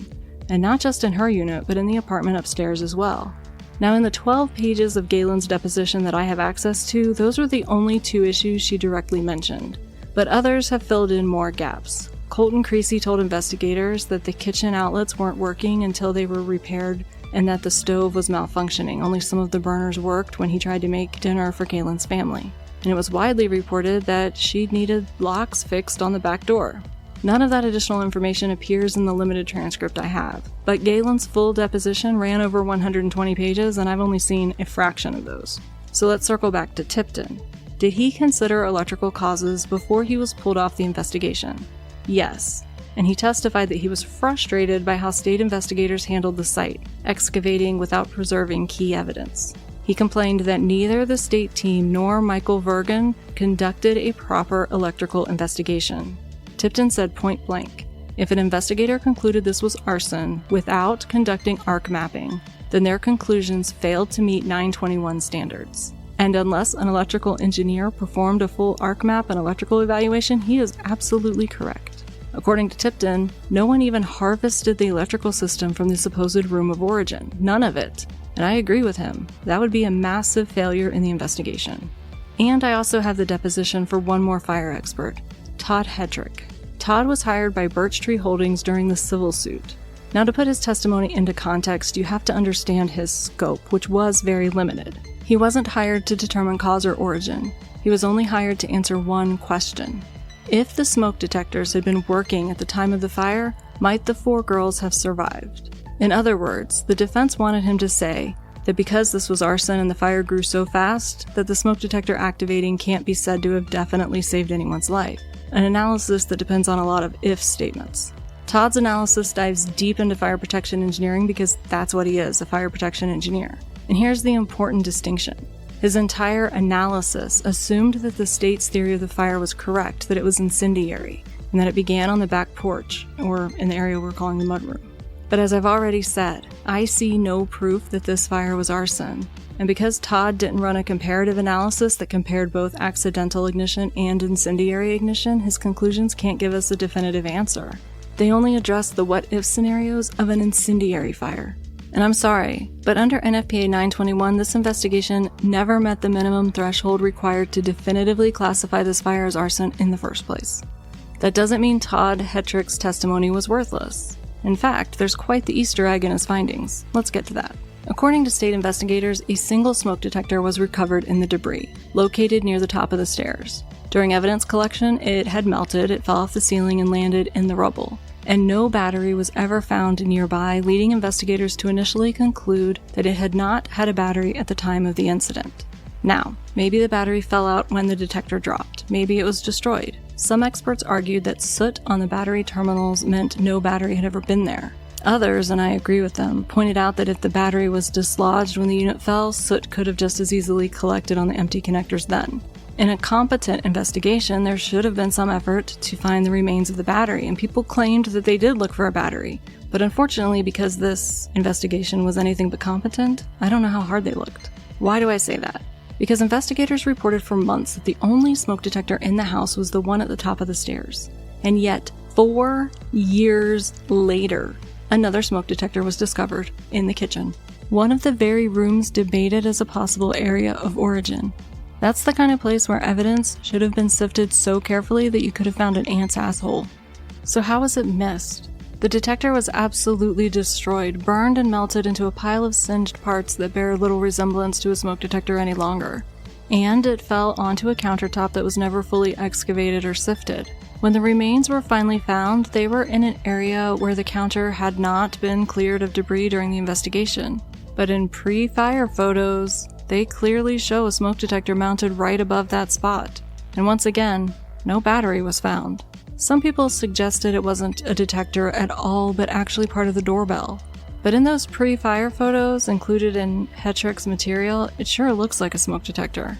And not just in her unit, but in the apartment upstairs as well. Now, in the 12 pages of Galen's deposition that I have access to, those were the only two issues she directly mentioned. But others have filled in more gaps. Colton Creasy told investigators that the kitchen outlets weren't working until they were repaired and that the stove was malfunctioning. Only some of the burners worked when he tried to make dinner for Galen's family. And it was widely reported that she needed locks fixed on the back door. None of that additional information appears in the limited transcript I have, but Galen's full deposition ran over 120 pages and I've only seen a fraction of those. So let's circle back to Tipton. Did he consider electrical causes before he was pulled off the investigation? Yes, and he testified that he was frustrated by how state investigators handled the site, excavating without preserving key evidence. He complained that neither the state team nor Michael Vergen conducted a proper electrical investigation. Tipton said point blank, if an investigator concluded this was arson without conducting arc mapping, then their conclusions failed to meet 921 standards. And unless an electrical engineer performed a full arc map and electrical evaluation, he is absolutely correct. According to Tipton, no one even harvested the electrical system from the supposed room of origin. None of it. And I agree with him. That would be a massive failure in the investigation. And I also have the deposition for one more fire expert, Todd Hetrick. Todd was hired by Birch Tree Holdings during the civil suit. Now, to put his testimony into context, you have to understand his scope, which was very limited. He wasn't hired to determine cause or origin. He was only hired to answer one question. If the smoke detectors had been working at the time of the fire, might the 4 girls have survived? In other words, the defense wanted him to say that because this was arson and the fire grew so fast, that the smoke detector activating can't be said to have definitely saved anyone's life. An analysis that depends on a lot of if statements. Todd's analysis dives deep into fire protection engineering because that's what he is, a fire protection engineer. And here's the important distinction. His entire analysis assumed that the state's theory of the fire was correct, that it was incendiary, and that it began on the back porch, or in the area we're calling the mudroom. But as I've already said, I see no proof that this fire was arson. And because Todd didn't run a comparative analysis that compared both accidental ignition and incendiary ignition, his conclusions can't give us a definitive answer. They only address the what-if scenarios of an incendiary fire. And I'm sorry, but under NFPA 921, this investigation never met the minimum threshold required to definitively classify this fire as arson in the first place. That doesn't mean Todd Hetrick's testimony was worthless. In fact, there's quite the Easter egg in his findings. Let's get to that. According to state investigators, a single smoke detector was recovered in the debris, located near the top of the stairs. During evidence collection, it had melted, it fell off the ceiling and landed in the rubble. And no battery was ever found nearby, leading investigators to initially conclude that it had not had a battery at the time of the incident. Now, maybe the battery fell out when the detector dropped. Maybe it was destroyed. Some experts argued that soot on the battery terminals meant no battery had ever been there. Others, and I agree with them, pointed out that if the battery was dislodged when the unit fell, soot could have just as easily collected on the empty connectors then. In a competent investigation, there should have been some effort to find the remains of the battery, and people claimed that they did look for a battery. But unfortunately, because this investigation was anything but competent, I don't know how hard they looked. Why do I say that? Because investigators reported for months that the only smoke detector in the house was the one at the top of the stairs. And yet, 4 years later, another smoke detector was discovered in the kitchen. One of the very rooms debated as a possible area of origin. That's the kind of place where evidence should have been sifted so carefully that you could have found an ant's asshole. So how was it missed? The detector was absolutely destroyed, burned and melted into a pile of singed parts that bear little resemblance to a smoke detector any longer. And it fell onto a countertop that was never fully excavated or sifted. When the remains were finally found, they were in an area where the counter had not been cleared of debris during the investigation. But in pre-fire photos, they clearly show a smoke detector mounted right above that spot. And once again, no battery was found. Some people suggested it wasn't a detector at all, but actually part of the doorbell. But in those pre-fire photos included in Hetrick's material, it sure looks like a smoke detector.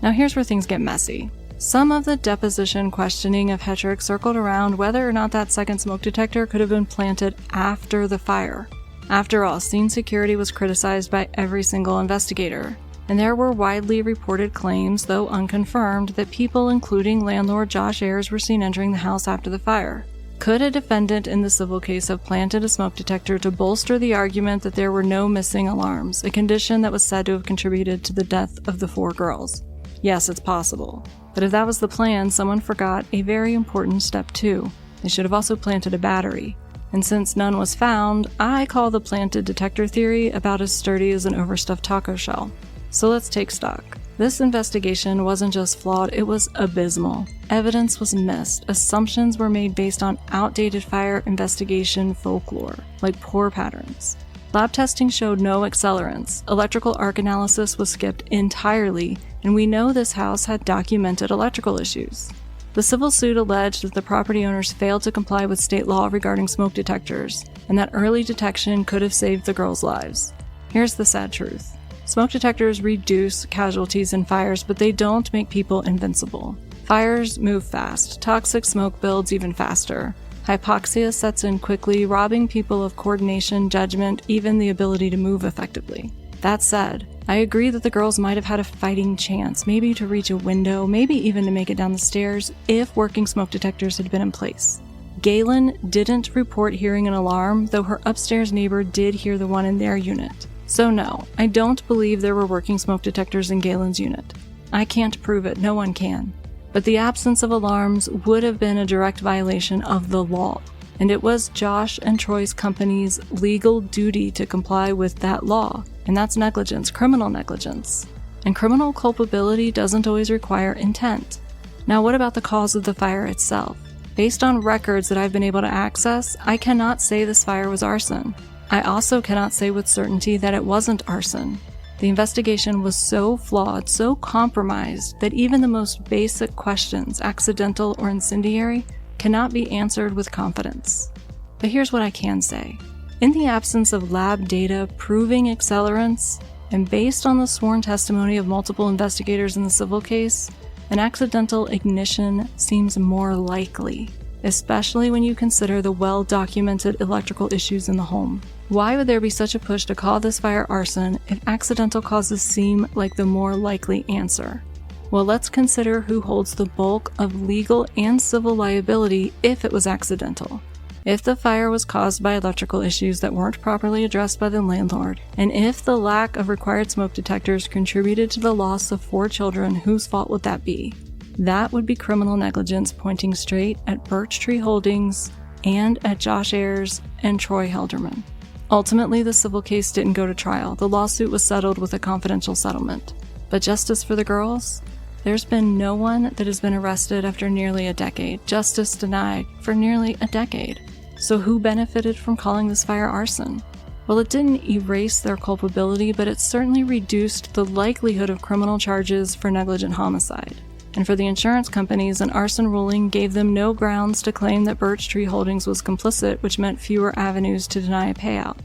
Now here's where things get messy. Some of the deposition questioning of Hetrick circled around whether or not that second smoke detector could have been planted after the fire. After all, scene security was criticized by every single investigator. And there were widely reported claims, though unconfirmed, that people, including landlord Josh Ayers, were seen entering the house after the fire. Could a defendant in the civil case have planted a smoke detector to bolster the argument that there were no missing alarms, a condition that was said to have contributed to the death of the 4 girls? Yes, it's possible. But if that was the plan, someone forgot a very important step too. They should have also planted a battery. And since none was found, I call the planted detector theory about as sturdy as an overstuffed taco shell. So let's take stock. This investigation wasn't just flawed, it was abysmal. Evidence was missed. Assumptions were made based on outdated fire investigation folklore, like pour patterns. Lab testing showed no accelerants. Electrical arc analysis was skipped entirely, and we know this house had documented electrical issues. The civil suit alleged that the property owners failed to comply with state law regarding smoke detectors, and that early detection could have saved the girls' lives. Here's the sad truth. Smoke detectors reduce casualties in fires, but they don't make people invincible. Fires move fast. Toxic smoke builds even faster. Hypoxia sets in quickly, robbing people of coordination, judgment, even the ability to move effectively. That said, I agree that the girls might have had a fighting chance, maybe to reach a window, maybe even to make it down the stairs, if working smoke detectors had been in place. Galen didn't report hearing an alarm, though her upstairs neighbor did hear the one in their unit. So no, I don't believe there were working smoke detectors in Galen's unit. I can't prove it, no one can. But the absence of alarms would have been a direct violation of the law, and it was Josh and Troy's company's legal duty to comply with that law, and that's negligence, criminal negligence. And criminal culpability doesn't always require intent. Now what about the cause of the fire itself? Based on records that I've been able to access, I cannot say this fire was arson. I also cannot say with certainty that it wasn't arson. The investigation was so flawed, so compromised, that even the most basic questions, accidental or incendiary, cannot be answered with confidence. But here's what I can say. In the absence of lab data proving accelerants, and based on the sworn testimony of multiple investigators in the civil case, an accidental ignition seems more likely, especially when you consider the well-documented electrical issues in the home. Why would there be such a push to call this fire arson if accidental causes seem like the more likely answer? Well, let's consider who holds the bulk of legal and civil liability if it was accidental. If the fire was caused by electrical issues that weren't properly addressed by the landlord, and if the lack of required smoke detectors contributed to the loss of 4 children, whose fault would that be? That would be criminal negligence pointing straight at Birch Tree Holdings and at Josh Ayers and Troy Helderman. Ultimately, the civil case didn't go to trial. The lawsuit was settled with a confidential settlement. But justice for the girls? There's been no one that has been arrested after nearly a decade. Justice denied for nearly a decade. So who benefited from calling this fire arson? Well, it didn't erase their culpability, but it certainly reduced the likelihood of criminal charges for negligent homicide. And for the insurance companies, an arson ruling gave them no grounds to claim that Birch Tree Holdings was complicit, which meant fewer avenues to deny a payout.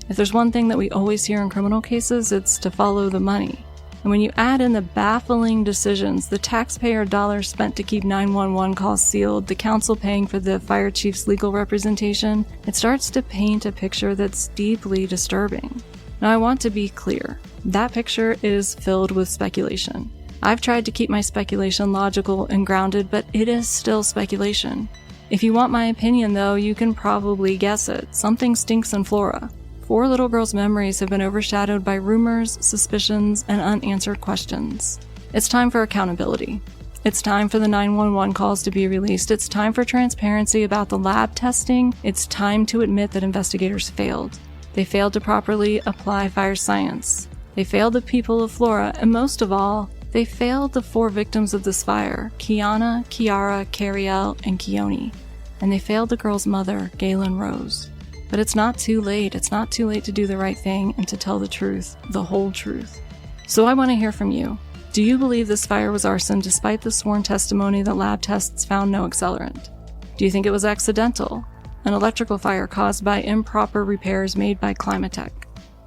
If there's one thing that we always hear in criminal cases, it's to follow the money. And when you add in the baffling decisions, the taxpayer dollars spent to keep 911 calls sealed, the council paying for the fire chief's legal representation, it starts to paint a picture that's deeply disturbing. Now, I want to be clear. That picture is filled with speculation. I've tried to keep my speculation logical and grounded, but it is still speculation. If you want my opinion, though, you can probably guess it. Something stinks in Flora. 4 little girls' memories have been overshadowed by rumors, suspicions, and unanswered questions. It's time for accountability. It's time for the 911 calls to be released. It's time for transparency about the lab testing. It's time to admit that investigators failed. They failed to properly apply fire science. They failed the people of Flora, and most of all, they failed the 4 victims of this fire, Kiana, Kiara, Cariel, and Keone. And they failed the girl's mother, Galen Rose. But it's not too late. It's not too late to do the right thing and to tell the truth, the whole truth. So I want to hear from you. Do you believe this fire was arson despite the sworn testimony that lab tests found no accelerant? Do you think it was accidental, an electrical fire caused by improper repairs made by Climatech?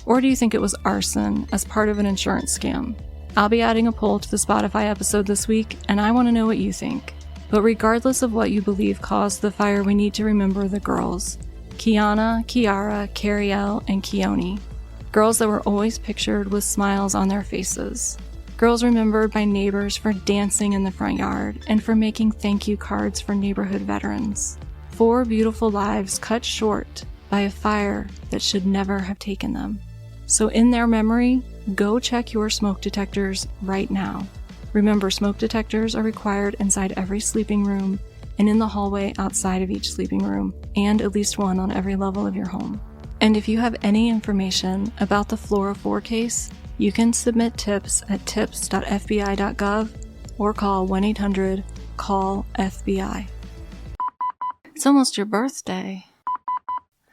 Or do you think it was arson as part of an insurance scam? I'll be adding a poll to the Spotify episode this week, and I want to know what you think. But regardless of what you believe caused the fire, we need to remember the girls. Kiana, Kiara, Cariel, and Keone. Girls that were always pictured with smiles on their faces. Girls remembered by neighbors for dancing in the front yard and for making thank you cards for neighborhood veterans. 4 beautiful lives cut short by a fire that should never have taken them. So in their memory, go check your smoke detectors right now. Remember, smoke detectors are required inside every sleeping room and in the hallway outside of each sleeping room, and at least one on every level of your home. And if you have any information about the Flora Four case, you can submit tips at tips.fbi.gov or call 1-800-CALL-FBI. It's almost your birthday.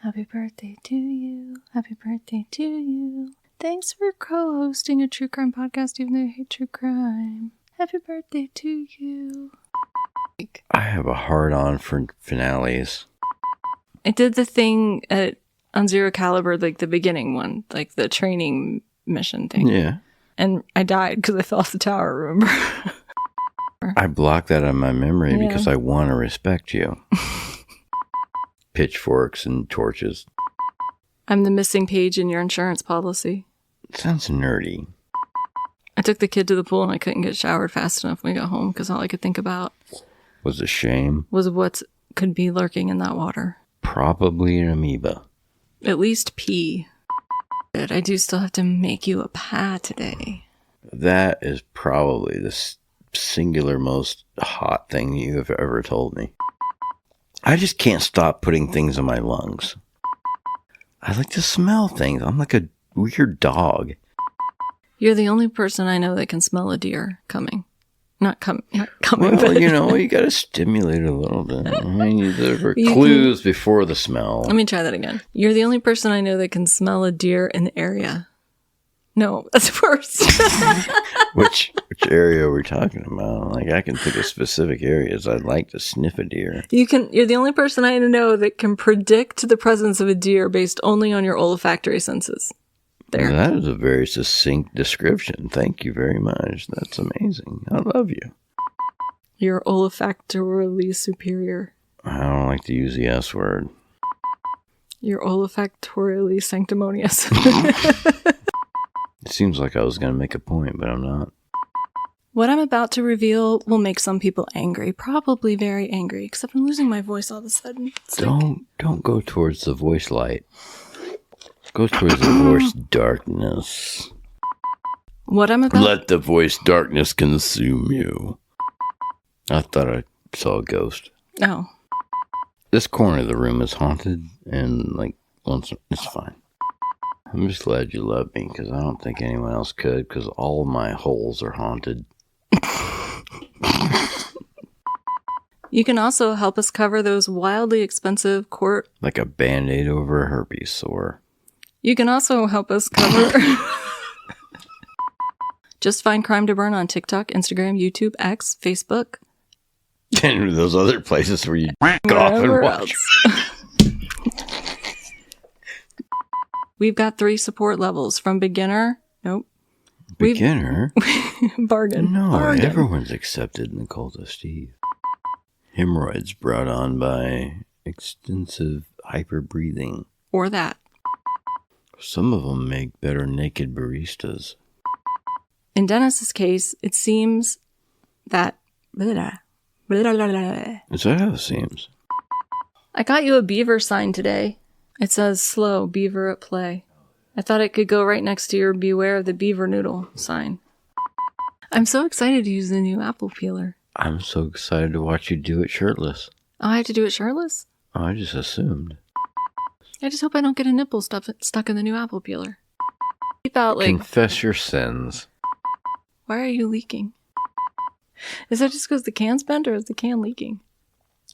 Happy birthday to you. Happy birthday to you. Thanks for co-hosting a true crime podcast, even though I hate true crime. Happy birthday to you. I have a hard-on for finales. I did the thing on Zero Caliber, like the beginning one, like the training mission thing. Yeah. And I died because I fell off the tower, remember? I blocked that out of my memory because I want to respect you. Pitchforks and torches. I'm the missing page in your insurance policy. Sounds nerdy. I took the kid to the pool and I couldn't get showered fast enough when we got home because all I could think about was a shame. Was what could be lurking in that water. Probably an amoeba. At least pee. I do still have to make you a pie today. That is probably the singular most hot thing you have ever told me. I just can't stop putting things in my lungs. I like to smell things. I'm like a weird dog. You're the only person I know that can smell a deer coming. Not coming. Well, but you got to stimulate it a little bit. I mean, there were clues before the smell. Let me try that again. You're the only person I know that can smell a deer in the area. No, that's worse. Which area are we talking about? Like, I can think of specific areas I'd like to sniff a deer. You're the only person I know that can predict the presence of a deer based only on your olfactory senses. There. That is a very succinct description. Thank you very much. That's amazing. I love you. You're olfactorily superior. I don't like to use the S word. You're olfactorily sanctimonious. It seems like I was going to make a point, but I'm not. What I'm about to reveal will make some people angry. Probably very angry, except I'm losing my voice all of a sudden. Don't go towards the voice light. Go towards the voice darkness. What I'm about... Let the voice darkness consume you. I thought I saw a ghost. Oh. This corner of the room is haunted, and it's fine. I'm just glad you love me, because I don't think anyone else could, because all of my holes are haunted. You can also help us cover those wildly expensive court... Like a Band-Aid over a herpes sore. You can also help us cover... Just find Crime to Burn on TikTok, Instagram, YouTube, X, Facebook. And those other places where you off and watch. We've got 3 support levels from beginner, Beginner? Bargain. No, Bargain. everyone's accepted in the cult of Steve. Hemorrhoids brought on by extensive hyper-breathing. Or that. Some of them make better naked baristas. In Dennis's case, it seems that... Blah, blah, blah, blah. Is that how it seems? I got you a beaver sign today. It says, slow, beaver at play. I thought it could go right next to your beware of the beaver noodle sign. I'm so excited to use the new apple peeler. I'm so excited to watch you do it shirtless. Oh, I have to do it shirtless? Oh, I just assumed. I just hope I don't get a nipple stuck in the new apple peeler. Keep out, like... Confess your sins. Why are you leaking? Is that just because the can's bent, or is the can leaking?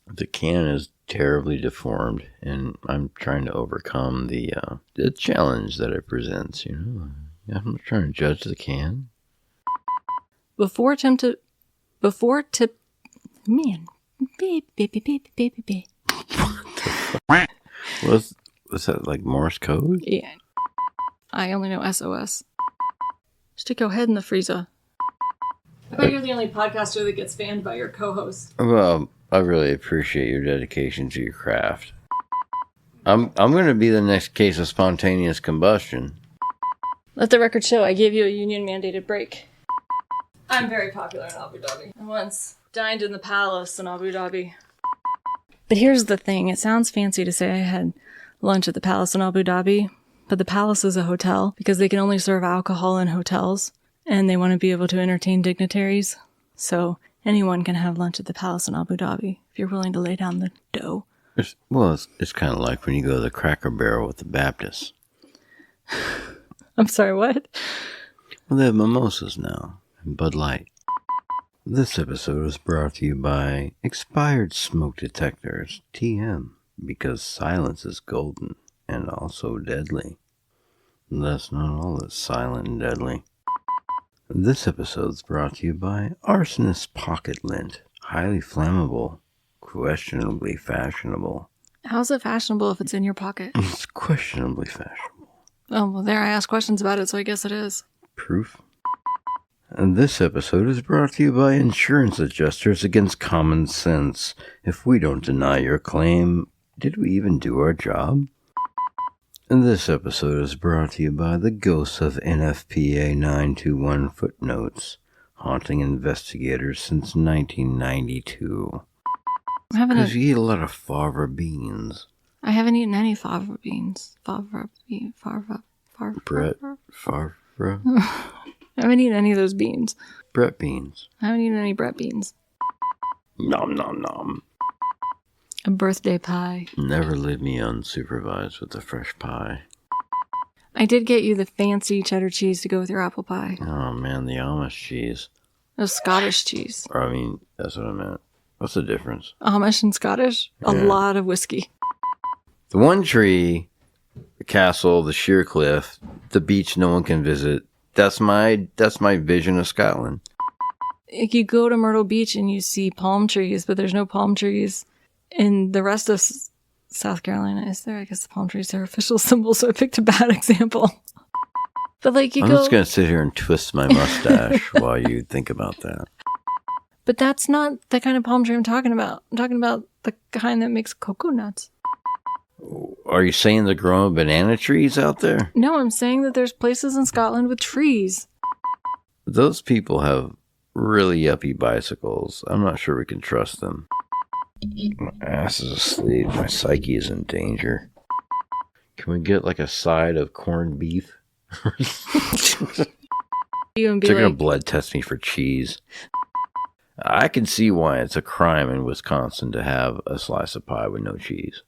The can is terribly deformed, and I'm trying to overcome the challenge that it presents, you know. I'm not trying to judge the can. Before tip... Man. Was that like Morse code? Yeah. I only know SOS. Stick your head in the freezer. I bet you're the only podcaster that gets fanned by your co-host. Well, I really appreciate your dedication to your craft. I'm going to be the next case of spontaneous combustion. Let the record show I gave you a union-mandated break. I'm very popular in Abu Dhabi. I once dined in the palace in Abu Dhabi. But here's the thing. It sounds fancy to say I had lunch at the palace in Abu Dhabi, but the palace is a hotel because they can only serve alcohol in hotels, and they want to be able to entertain dignitaries. So anyone can have lunch at the palace in Abu Dhabi if you're willing to lay down the dough. It's kind of like when you go to the Cracker Barrel with the Baptists. I'm sorry, what? Well, they have mimosas now, and Bud Light. This episode is brought to you by Expired Smoke Detectors, TM, because silence is golden and also deadly. That's not all that's silent and deadly. This episode is brought to you by Arsonist Pocket Lint, highly flammable, questionably fashionable. How's it fashionable if it's in your pocket? It's questionably fashionable. Oh, well, there I asked questions about it, so I guess it is. Proof? And this episode is brought to you by Insurance Adjusters Against Common Sense. If we don't deny your claim, did we even do our job? And this episode is brought to you by the ghosts of NFPA 921 footnotes, haunting investigators since 1992. Because you eat a lot of fava beans. I haven't eaten any fava beans. Brett Favre? I haven't eaten any of those beans. Brett beans. I haven't eaten any Brett beans. Nom nom nom. A birthday pie. Never leave me unsupervised with a fresh pie. I did get you the fancy cheddar cheese to go with your apple pie. Oh man, the Amish cheese. The Scottish cheese. Or, I mean, that's what I meant. What's the difference? Amish and Scottish? Yeah. A lot of whiskey. The one tree, the castle, the sheer cliff, the beach no one can visit. That's my vision of Scotland. You go to Myrtle Beach and you see palm trees, but there's no palm trees in the rest of South Carolina, is there? I guess the palm trees are official symbols, so I picked a bad example. But like I'm just going to sit here and twist my mustache while you think about that. But that's not the kind of palm tree I'm talking about. I'm talking about the kind that makes coconuts. Are you saying they're growing banana trees out there? No, I'm saying that there's places in Scotland with trees. Those people have really yuppie bicycles. I'm not sure we can trust them. My ass is asleep. My psyche is in danger. Can we get like a side of corned beef? They're going to blood test me for cheese. I can see why it's a crime in Wisconsin to have a slice of pie with no cheese.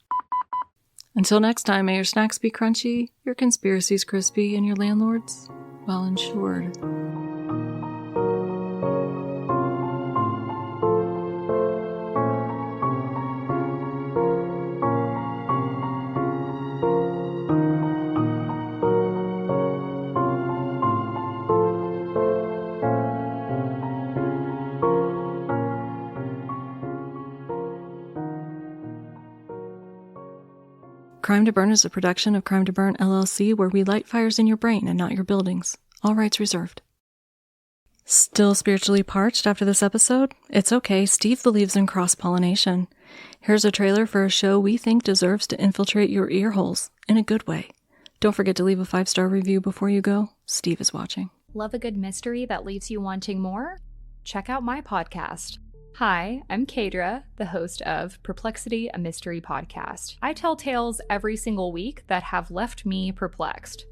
Until next time, may your snacks be crunchy, your conspiracies crispy, and your landlords well insured. Crime to Burn is a production of Crime to Burn, LLC, where we light fires in your brain and not your buildings. All rights reserved. Still spiritually parched after this episode? It's okay, Steve believes in cross-pollination. Here's a trailer for a show we think deserves to infiltrate your ear holes in a good way. Don't forget to leave a 5-star review before you go. Steve is watching. Love a good mystery that leaves you wanting more? Check out my podcast. Hi, I'm Kadra, the host of Perplexity, a Mystery Podcast. I tell tales every single week that have left me perplexed.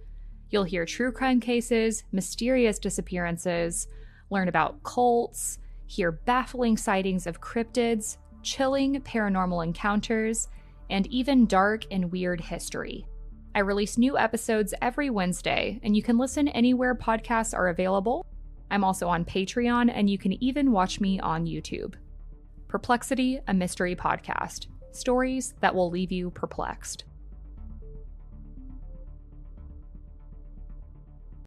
You'll hear true crime cases, mysterious disappearances, learn about cults, hear baffling sightings of cryptids, chilling paranormal encounters, and even dark and weird history. I release new episodes every Wednesday, and you can listen anywhere podcasts are available. I'm also on Patreon, and you can even watch me on YouTube. Perplexity, a Mystery Podcast. Stories that will leave you perplexed.